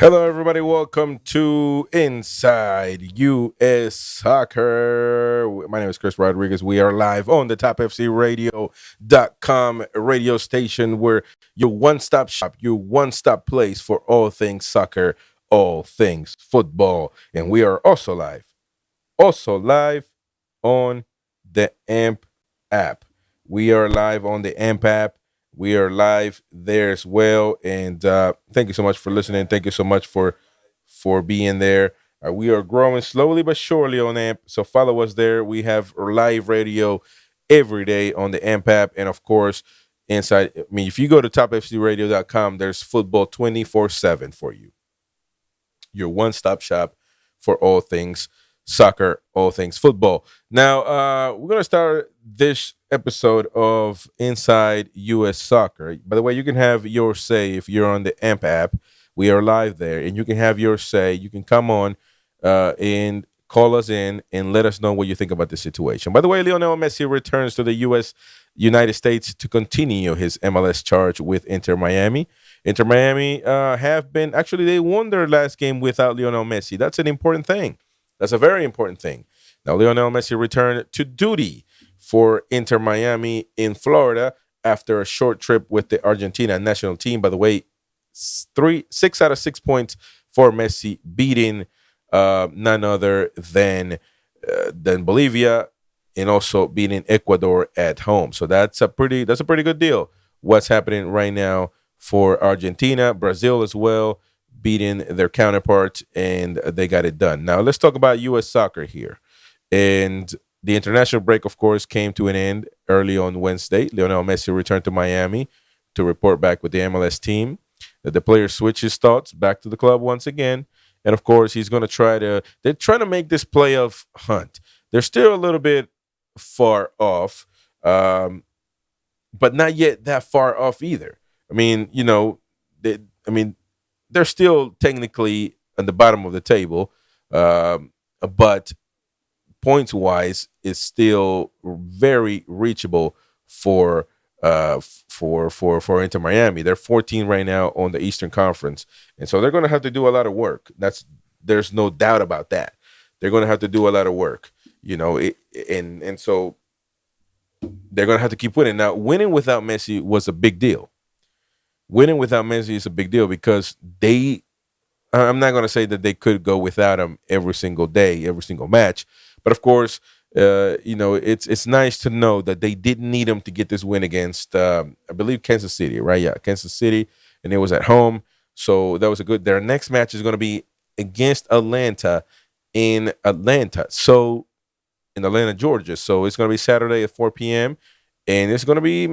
Hello, everybody. Welcome to Inside US Soccer. My name is Chris Rodriguez. We are live on the topfcradio.com radio station, where your one stop shop, your one stop place for all things soccer, all things football. And we are also live on the AMP app. We are live on the AMP app. We are live there as well. And thank you so much for listening. Thank you so much for being there. We are growing slowly but surely on AMP. So follow us there. We have live radio every day on the AMP app. And of course, if you go to topfcradio.com, there's football 24/7 for you. Your one stop shop for all things soccer, all things football. Now, we're going to start this episode of Inside US Soccer. By the way, you can have your say if you're on the AMP app. We are live there, and you can have your say. You can come on and call us in and let us know what you think about the situation. By the way, Lionel Messi returns to the United States to continue his MLS charge with Inter Miami. Inter Miami they won their last game without Lionel Messi. That's an important thing. That's a very important thing. Now, Lionel Messi returned to duty for Inter Miami in Florida after a short trip with the Argentina national team. By the way, 6 out of 6 points for Messi, beating none other than Bolivia, and also beating Ecuador at home. So that's a pretty good deal. What's happening right now for Argentina, Brazil as well, beating their counterparts, and they got it done. Now let's talk about U.S. soccer here. And the international break, of course, came to an end early on Wednesday. Lionel Messi returned to Miami to report back with the MLS team. The player switched his thoughts back to the club once again. And, of course, he's going to they're trying to make this playoff hunt. They're still a little bit far off, but not yet that far off either. I mean, they're still technically at the bottom of the table, but points-wise, it's still very reachable for Inter Miami. They're 14 right now on the Eastern Conference, and so they're going to have to do a lot of work. There's no doubt about that. They're going to have to do a lot of work, and so they're going to have to keep winning. Now, winning without Messi was a big deal. Winning without Messi is a big deal because I'm not going to say that they could go without him every single day, every single match. But of course, it's nice to know that they didn't need him to get this win against, I believe, Kansas City, right? Yeah, Kansas City, and it was at home. So that was their next match is going to be against Atlanta in Atlanta. So in Atlanta, Georgia. So it's going to be Saturday at 4 p.m. And it's going to be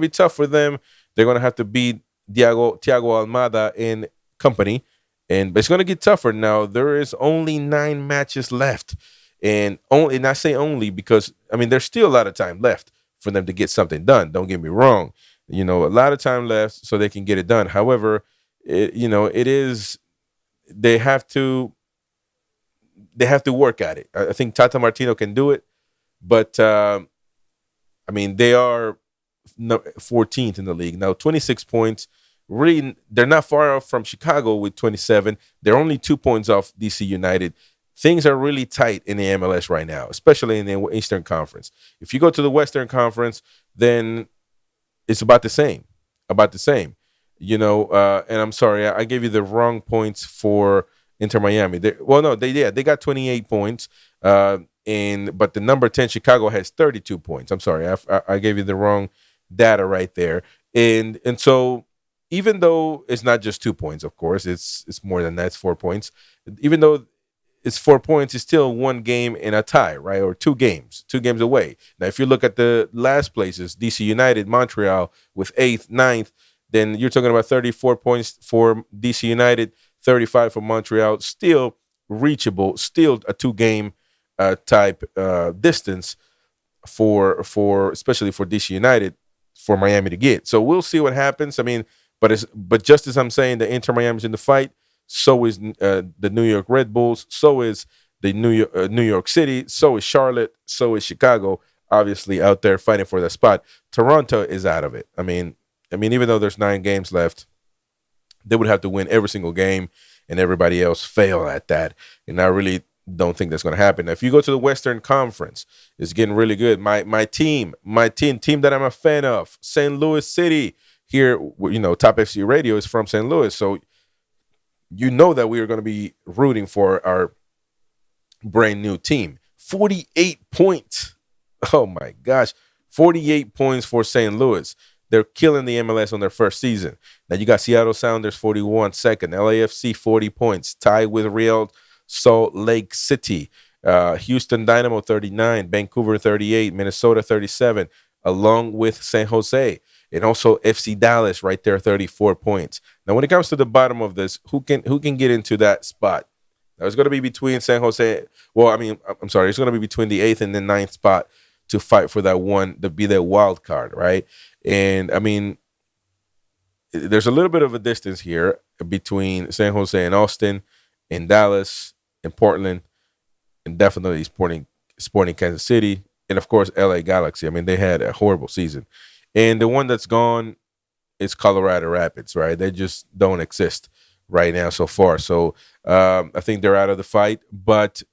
tough for them. They're going to have to beat Thiago Almada and company. But it's going to get tougher. Now, there is only 9 matches left. And I say only because, there's still a lot of time left for them to get something done. Don't get me wrong. A lot of time left so they can get it done. However, they have to work at it. I think Tata Martino can do it. But, they are 14th in the league. Now, 26 points. Really, they're not far off from Chicago with 27. They're only 2 points off DC United. Things are really tight in the MLS right now, especially in the Eastern Conference. If you go to the Western Conference, then it's about the same. And I'm sorry, I gave you the wrong points for Inter Miami. They got 28 points. But the number 10 Chicago has 32 points. I'm sorry, I gave you the wrong data right there. And so even though it's not just 2 points, of course, it's more than that. It's 4 points. Even though it's 4 points, it's still 1 game and a tie, right? Or 2 games away. Now, if you look at the last places, DC United, Montreal with 8th, 9th, then you're talking about 34 points for DC United, 35 for Montreal. Still reachable, still a 2-game type distance for especially for DC United, for Miami to get. So we'll see what happens. But just as I'm saying, the Inter Miami's in the fight, so is the New York Red Bulls, so is the New York City, so is Charlotte, so is Chicago, obviously out there fighting for that spot. Toronto is out of it. Even though there's 9 games left, they would have to win every single game. and everybody else fail at that. And I really don't think that's going to happen. Now, if you go to the Western Conference, it's getting really good. My team that I'm a fan of, St. Louis City. Here, Top FC Radio is from St. Louis, so you know that we are going to be rooting for our brand new team. 48 points. Oh my gosh. 48 points for St. Louis. They're killing the MLS on their first season. Now you got Seattle Sounders 41 second, LAFC 40 points, tied with Real Salt Lake City. Houston Dynamo 39, Vancouver 38, Minnesota 37, along with San Jose. And also FC Dallas right there, 34 points. Now, when it comes to the bottom of this, who can get into that spot? Now, it's going to be between San Jose. Well, I'm sorry. It's going to be between the 8th and the 9th spot to fight for that one, to be that wild card, right? And, there's a little bit of a distance here between San Jose and Austin, and Dallas and Portland, and definitely Sporting Kansas City, and, of course, LA Galaxy. They had a horrible season. And the one that's gone is Colorado Rapids, right? They just don't exist right now so far. So I think they're out of the fight. But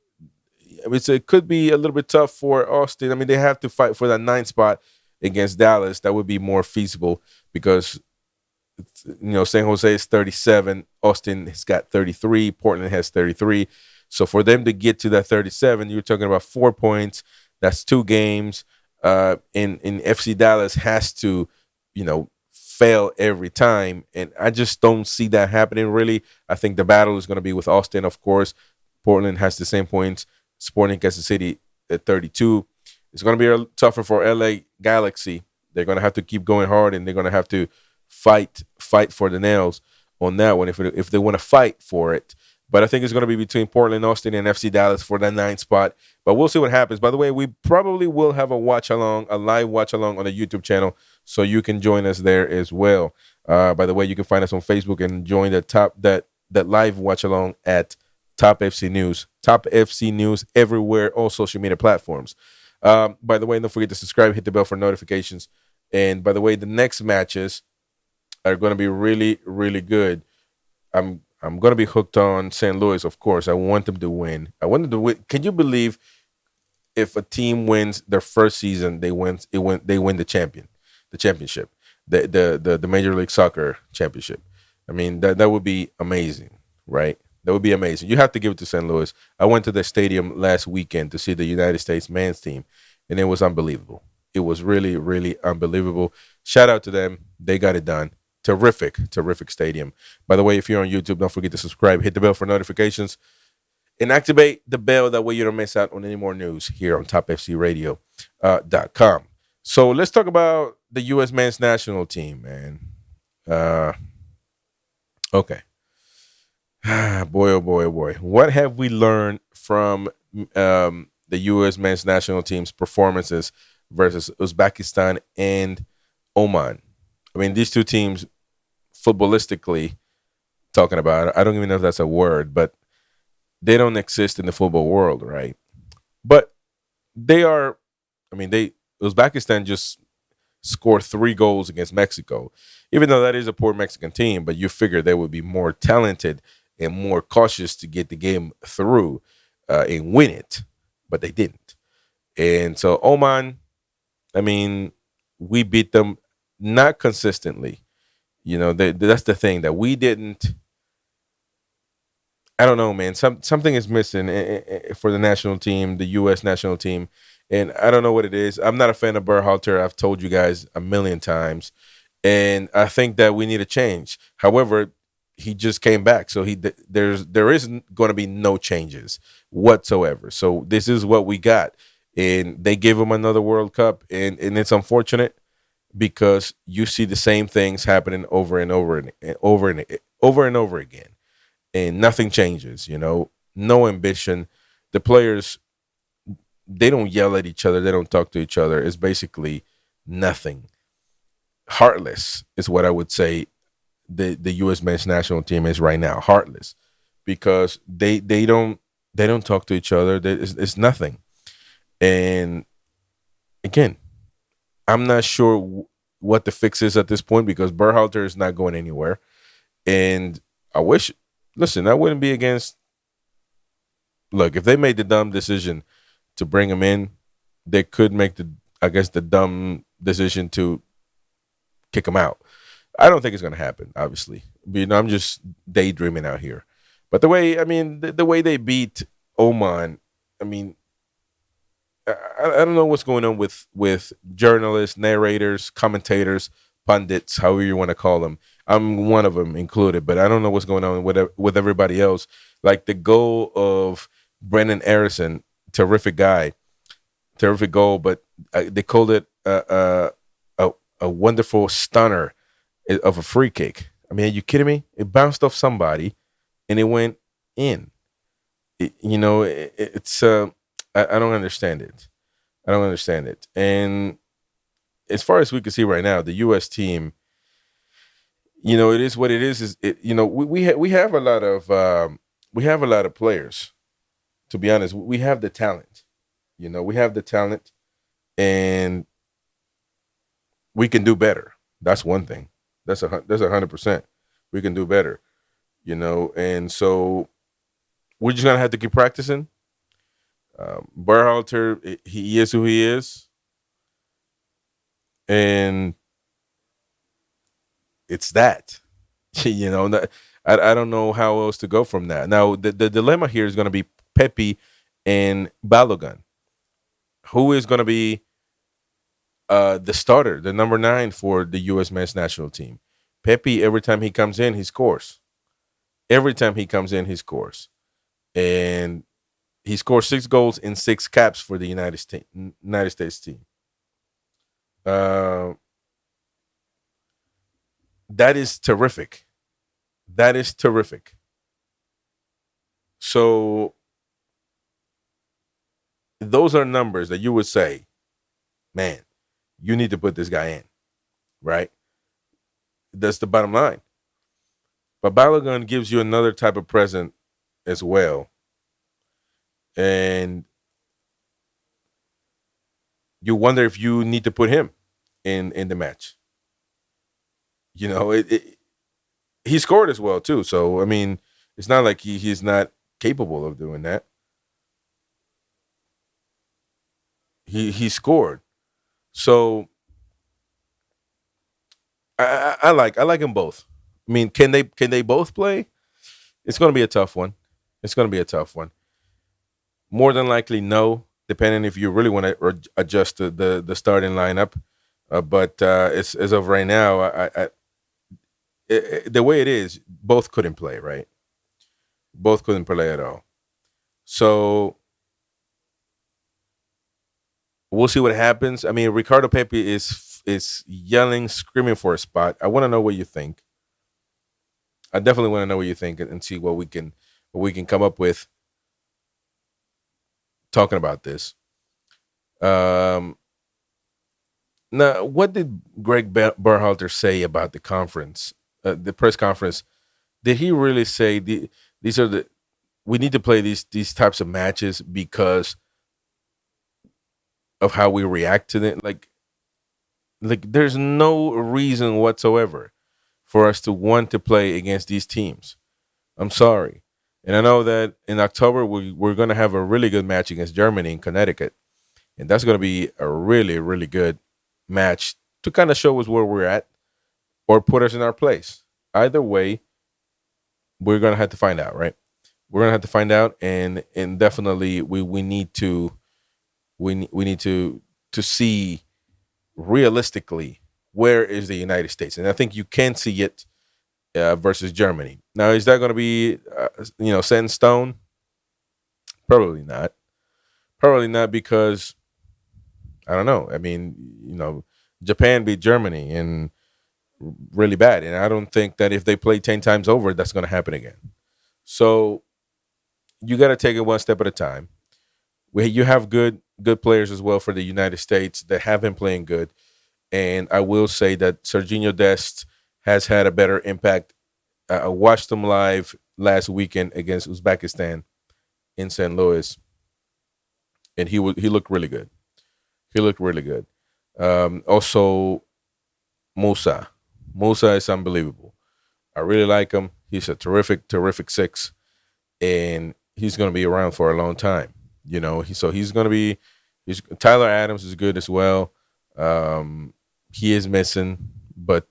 it could be a little bit tough for Austin. They have to fight for that 9th spot against Dallas. That would be more feasible because, San Jose is 37. Austin has got 33. Portland has 33. So for them to get to that 37, you're talking about 4 points. That's 2 games. And FC Dallas has to, fail every time. And I just don't see that happening, really. I think the battle is going to be with Austin, of course. Portland has the same points. Sporting Kansas City at 32. It's going to be tougher for LA Galaxy. They're going to have to keep going hard, and they're going to have to fight for the nails on that one if they want to fight for it. But I think it's going to be between Portland, Austin, and FC Dallas for that 9th spot. But we'll see what happens. By the way, we probably will have a live watch along on the YouTube channel, so you can join us there as well. By the way, you can find us on Facebook and join that live watch along at Top FC News. Top FC News everywhere, all social media platforms. By the way, don't forget to subscribe, hit the bell for notifications. And by the way, the next matches are going to be really, really good. I'm going to be hooked on St. Louis, of course. I want them to win. I want them to win. Can you believe if a team wins their first season, they win the championship, the Major League Soccer championship? That would be amazing, right? That would be amazing. You have to give it to St. Louis. I went to the stadium last weekend to see the United States men's team, and it was unbelievable. It was really, really unbelievable. Shout out to them. They got it done. Terrific stadium. By the way, if you're on YouTube, don't forget to subscribe, hit the bell for notifications, and activate the bell. That way you don't miss out on any more news here on topfcradio.com. So let's talk about the U.S. men's national team, man. Okay. Boy, oh boy, oh boy. What have we learned from the U.S. men's national team's performances versus Uzbekistan and Oman? These two teams, footballistically talking about, I don't even know if that's a word, but they don't exist in the football world, right? But they are, Uzbekistan just scored 3 goals against Mexico, even though that is a poor Mexican team, but you figure they would be more talented and more cautious to get the game through and win it, but they didn't. And so Oman, we beat them. Not consistently. That's the thing, that we didn't. I don't know, man. Something is missing for the national team, the U.S. national team, and I don't know what it is. I'm not a fan of Berhalter. I've told you guys a million times, and I think that we need a change. However, he just came back, so there isn't going to be no changes whatsoever. So this is what we got, and they gave him another World Cup, and it's unfortunate, because you see the same things happening over and over again, and nothing changes. No ambition. The players, they don't yell at each other. They don't talk to each other. It's basically nothing. Heartless is what I would say the U.S. men's national team is right now. Heartless, because they don't talk to each other. It's nothing. And again, I'm not sure what the fix is at this point, because Berhalter is not going anywhere. And I wish Listen, I wouldn't be against. Look, if they made the dumb decision to bring him in, they could make I guess, the dumb decision to kick him out. I don't think it's going to happen. Obviously, I'm just daydreaming out here. But the way they beat Oman, I mean, I don't know what's going on with journalists, narrators, commentators, pundits, however you want to call them. I'm one of them included, but I don't know what's going on with everybody else. Like the goal of Brendan Harrison, terrific guy, terrific goal, but they called it a wonderful stunner of a free kick. I mean, are you kidding me? It bounced off somebody and it went in. It's I don't understand it. I don't understand it. And as far as we can see right now, the U.S. team, it is what it is. Is it? We have a lot of players. To be honest, we have the talent. We have the talent, and we can do better. That's one thing. That's 100%. We can do better. And so we're just gonna have to keep practicing. Berhalter, he is who he is, and it's that. I don't know how else to go from that. Now, the dilemma here is going to be Pepi and Balogun. Who is going to be the starter, the number 9 for the U.S. men's national team? Pepi, every time he comes in, he scores. Every time he comes in, he scores. And he scores 6 goals in 6 caps for the United States team. Uh, that is terrific. That is terrific. So those are numbers that you would say, man, you need to put this guy in, right? That's the bottom line. But Balogun gives you another type of present as well. And you wonder if you need to put him in the match. He scored as well too. So I mean, it's not like he's not capable of doing that. He scored. So I like them both. I mean, can they both play? It's going to be a tough one. It's going to be a tough one. More than likely, no. Depending if you really want to adjust the starting lineup, but as of right now, the way it is, both couldn't play, right? Both couldn't play at all. So we'll see what happens. I mean, Ricardo Pepi is yelling, screaming for a spot. I want to know what you think. I definitely want to know what you think and see what we can come up with talking about this. Um, Now, what did Greg Berhalter say about the conference, the press conference? Did he really say these are the we need to play these types of matches because of how we react to them? Like there's no reason whatsoever for us to want to play against these teams. I'm sorry. And I know that in October we're going to have a really good match against Germany in Connecticut. And that's going to be a really, really good match to kind of show us where we're at or put us in our place. Either way, we're going to have to find out, right? We're going to have to find out. And definitely we need to we need to see realistically where is the United States. And I think you can see it versus Germany. Now, is that going to be set in stone? Probably not. Probably not because I don't know. I mean, Japan beat Germany and really bad, and I don't think that if they play 10 times over, that's going to happen again. So you got to take it one step at a time. You have good players as well for the United States that have been playing good, and I will say that Serginho Dest has had a better impact. I watched him live last weekend against Uzbekistan in St. Louis, and he looked really good. He looked really good. Also, Musa. Musa is unbelievable. I really like him. He's a terrific six, and he's going to be around for a long time. So he's going to be. Tyler Adams is good as well. He is missing, but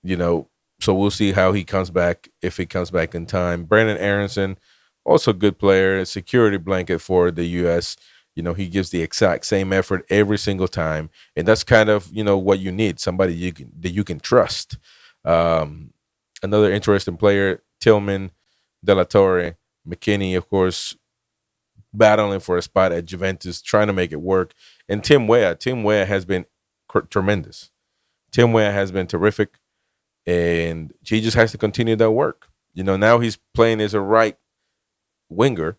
you know, so we'll see how he comes back, if he comes back in time. Brandon Aronson, also a good player, a security blanket for the U.S. He gives the exact same effort every single time, and that's kind of what you need, somebody that you can trust. Um, Another interesting player, Tillman, De La Torre, McKinney, of course, battling for a spot at Juventus, trying to make it work, and Tim Weah. Tim Weah has been tremendous. Tim Weah has been terrific, and he just has to continue that work. Now he's playing as a right winger,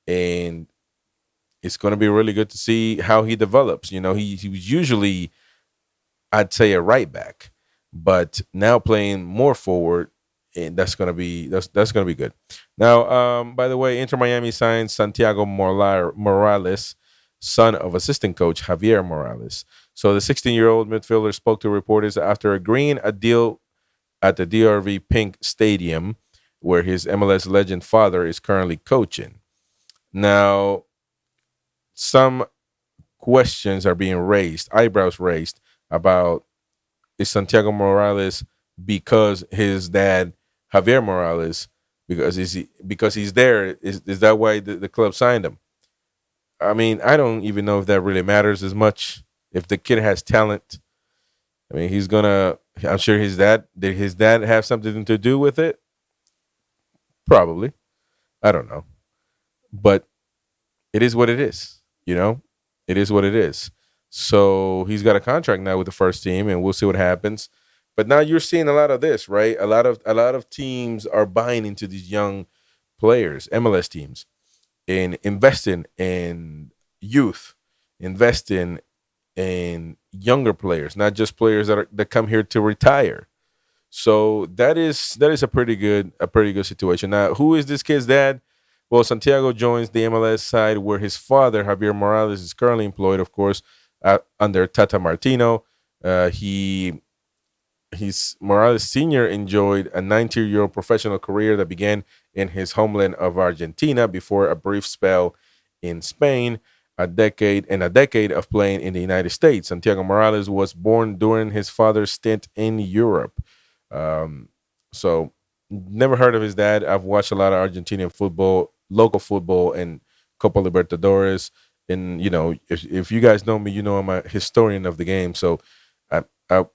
and it's going to be really good to see how he develops. He was usually, I'd say, a right back, but now playing more forward, and that's gonna be good. Now, by the way, Inter Miami signed Santiago Morales, son of assistant coach Javier Morales. So the 16-year-old midfielder spoke to reporters after agreeing a deal at the DRV Pink Stadium, where his MLS legend father is currently coaching. Now, some questions are being raised, eyebrows raised, about, is Santiago Morales because his dad Javier Morales, because he's there, is that why the club signed him? I mean, I don't even know if that really matters as much. If the kid has talent, I mean, I'm sure his dad, did his dad have something to do with it? Probably. I don't know. But it is what it is, you know? It is what it is. So he's got a contract now with the first team, and we'll see what happens. But now you're seeing a lot of this, right? A lot of teams are buying into these young players, MLS teams, and investing in youth, investing in younger players, not just players that come here to retire. So that is a pretty good situation. Now, who is this kid's dad? Well, Santiago joins the MLS side where his father, Javier Morales, is currently employed, of course, under Tata Martino. He's Morales Sr. enjoyed a 19-year professional career that began in his homeland of Argentina before a brief spell in Spain, a decade of playing in the United States. Santiago Morales was born during his father's stint in Europe. Um, so never heard of his dad. I've watched a lot of Argentinian football, local football, and Copa Libertadores. And if you guys know me, I'm a historian of the game. So I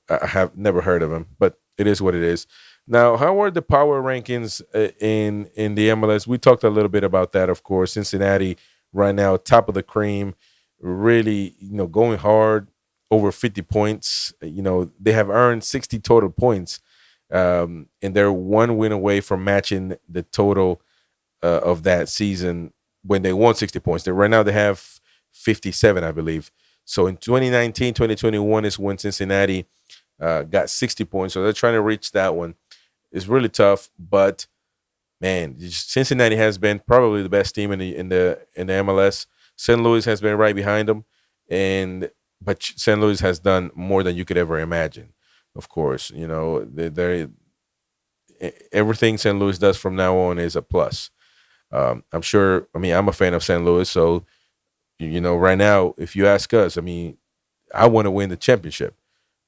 have never heard of him, but it is what it is. Now, how are the power rankings in the MLS? We talked a little bit about that, of course. Cincinnati right now, top of the cream, really, going hard, over 50 points. They have earned 60 total points, and they're one win away from matching the total of that season when they won 60 points. Right now they have 57, I believe. So in 2019, 2021 is when Cincinnati got 60 points. So they're trying to reach that one. It's really tough, but man, Cincinnati has been probably the best team in the MLS. St. Louis has been right behind them, but St. Louis has done more than you could ever imagine. Of course, they everything St. Louis does from now on is a plus. I'm sure. I mean, I'm a fan of St. Louis, so right now, if you ask us, I mean, I want to win the championship.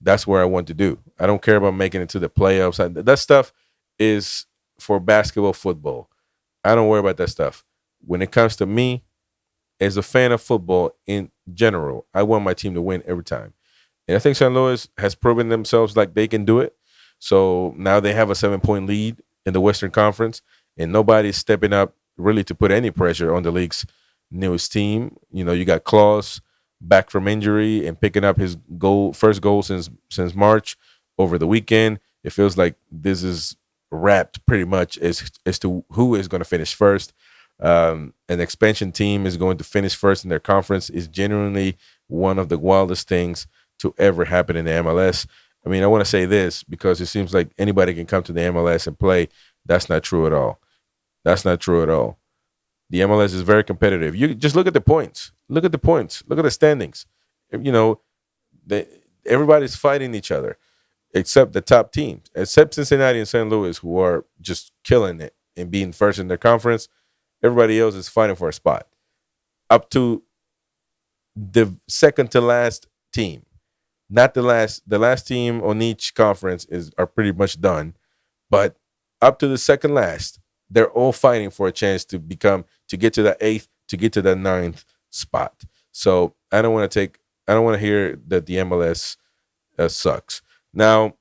That's where I want to do. I don't care about making it to the playoffs. That stuff is for basketball, football. I don't worry about that stuff. When it comes to me, as a fan of football in general, I want my team to win every time. And I think St. Louis has proven themselves like they can do it. So now they have a 7-point lead in the Western Conference, and nobody's stepping up really to put any pressure on the league's newest team. You got Klaus back from injury and picking up his first goal since March over the weekend. It feels like this is wrapped pretty much as to who is going to finish first. An expansion team is going to finish first in their conference is genuinely one of the wildest things to ever happen in the MLS. I mean, I want to say this because it seems like anybody can come to the MLS and play. That's not true at all. That's not true at all. The MLS is very competitive. You just look at the points. Look at the points. Look at the standings. You know, everybody's fighting each other. except the top teams, except Cincinnati and St. Louis, who are just killing it and being first in their conference. Everybody else is fighting for a spot up to the second to last team. Not the last. The last team on each conference are pretty much done, but up to the second last, they're all fighting for a chance to get to the eighth, to get to the ninth spot. So I don't want to hear that the MLS sucks. Now,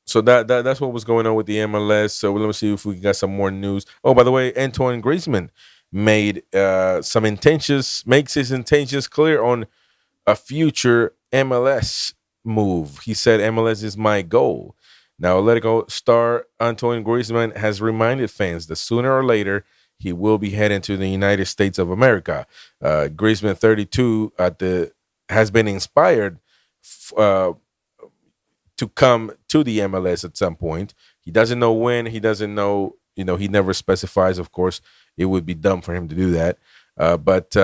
so that's what was going on with the MLS. So let me see if we got some more news. Oh, by the way, Antoine Griezmann makes his intentions clear on a future MLS move. He said, MLS is my goal. Now, Let It Go star Antoine Griezmann has reminded fans that sooner or later he will be heading to the United States of America. Griezmann, 32, has been inspired to come to the MLS at some point. He doesn't know when. He doesn't know. He never specifies. Of course, it would be dumb for him to do that. But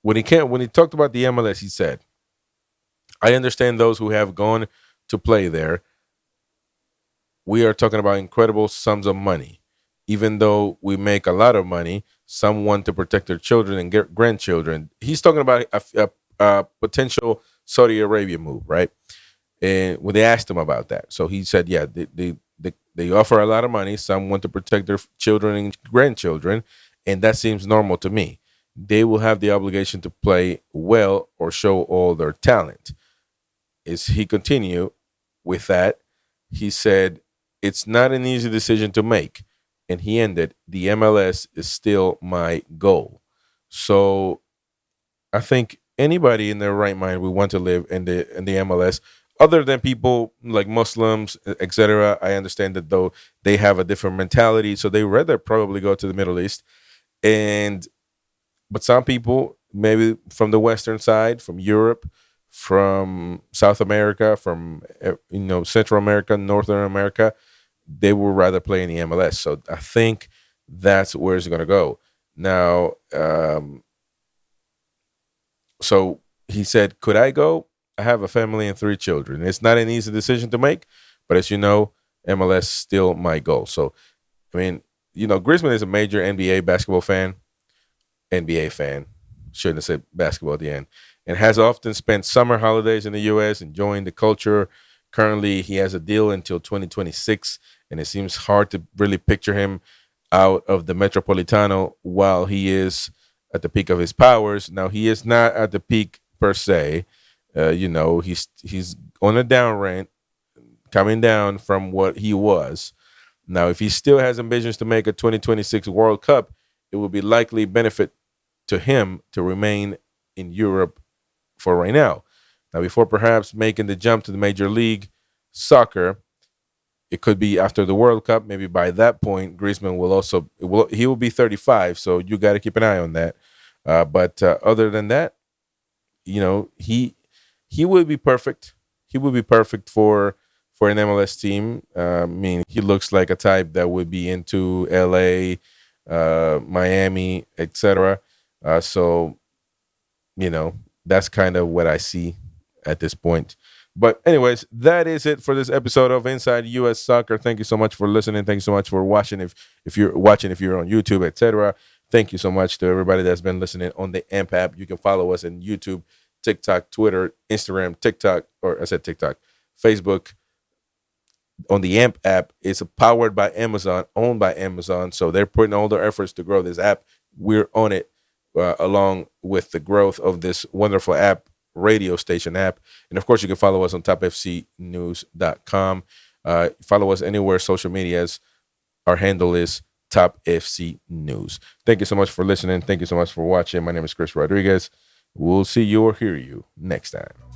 when he talked about the MLS, he said, "I understand those who have gone to play there. We are talking about incredible sums of money. Even though we make a lot of money, some want to protect their children and grandchildren." He's talking about a potential Saudi Arabia move, right? And when they asked him about that, so he said, "Yeah, they offer a lot of money. Some want to protect their children and grandchildren, and that seems normal to me. They will have the obligation to play well or show all their talent." Is he continue with that? He said, "It's not an easy decision to make," and he ended, "The MLS is still my goal." So I think anybody in their right mind would want to live in the MLS. Other than people like Muslims, etc., I understand that though they have a different mentality, so they rather probably go to the Middle East. But some people, maybe from the Western side, from Europe, from South America, from Central America, Northern America, they would rather play in the MLS. So I think that's where it's going to go. Now, so he said, "Could I go? I have a family and 3 children. It's not an easy decision to make, but as you know, MLS still my goal." So, I mean, Griezmann is a major NBA fan, shouldn't have said basketball at the end, and has often spent summer holidays in the U.S. enjoying the culture. Currently, he has a deal until 2026, and it seems hard to really picture him out of the Metropolitano while he is at the peak of his powers. Now, he is not at the peak per se. He's on a down rant, coming down from what he was. Now, if he still has ambitions to make a 2026 World Cup, it would be likely benefit to him to remain in Europe for right now. Now, before perhaps making the jump to the Major League Soccer, it could be after the World Cup. Maybe by that point, Griezmann he will be 35, so you got to keep an eye on that. But other than that, he would be perfect. He would be perfect for an MLS team. I mean, he looks like a type that would be into LA, Miami, etc. So, that's kind of what I see at this point. But anyways, that is it for this episode of Inside US Soccer. Thank you so much for listening. Thank you so much for watching. If you're watching, if you're on YouTube, etc. Thank you so much to everybody that's been listening on the AMP app. You can follow us on YouTube, TikTok, Twitter, Instagram, Facebook. On the AMP app, it's powered by Amazon, owned by Amazon. So they're putting all their efforts to grow this app. We're on it along with the growth of this wonderful app, radio station app. And of course, you can follow us on topfcnews.com. Follow us anywhere social medias. Our handle is Top FC News. Thank you so much for listening. Thank you so much for watching. My name is Chris Rodriguez. We'll see you or hear you next time.